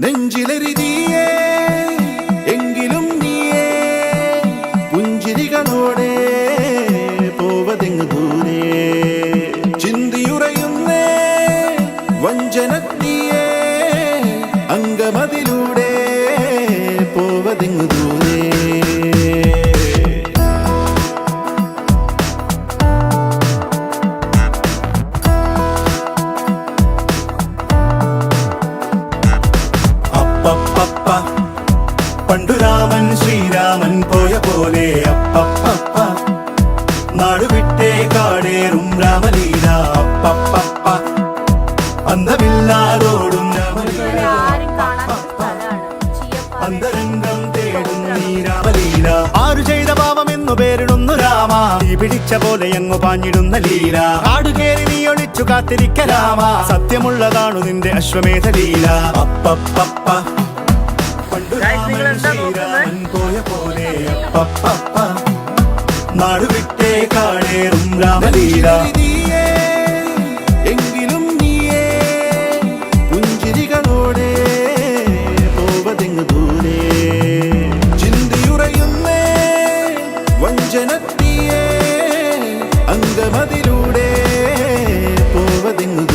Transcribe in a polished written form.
നെഞ്ചിലെരിതിയേ എങ്കിലും നീയേ പുഞ്ചിരികളോടെ പോവതെങ്ങ് ദൂരെ ചിന്തിയുറയുന്നേ വഞ്ചനത്തിയേ അംഗമതിലൂടെ പോവതെങ്ങ് ദൂരെ പണ്ടു രാമൻ ശ്രീരാമൻ പോയ പോലെ അപ്പപ്പ നാടുവിട്ടേ കാടേറും രാമലീല അപ്പപ്പ അന്തമില്ലാതോടും രാമലീല അന്തരംഗം തേടും നീ രാമലീല ആരു ചെയ്ത പാപമെന്നു പേരിടുന്നു രാമ ഈ പിടിച്ച പോലെ അങ്ങു പാഞ്ഞിടുന്ന ലീല ആടുകേറി നീ ഒളിച്ചു കാത്തിരിക്ക രാമ സത്യമുള്ളതാണു നിന്റെ അശ്വമേധ ലീല അപ്പപ്പ പോയ പോലെ നാടുവിട്ടേ കാടേറും രാമലീല എങ്കിലും നീയേ പുഞ്ചിരികളോടെ പോവതെങ്ങ് ദൂരെ ചിന്തിയുറയുന്നേ വഞ്ചനത്തിയേ അംഗമതിലൂടെ പോവതെങ്ങ്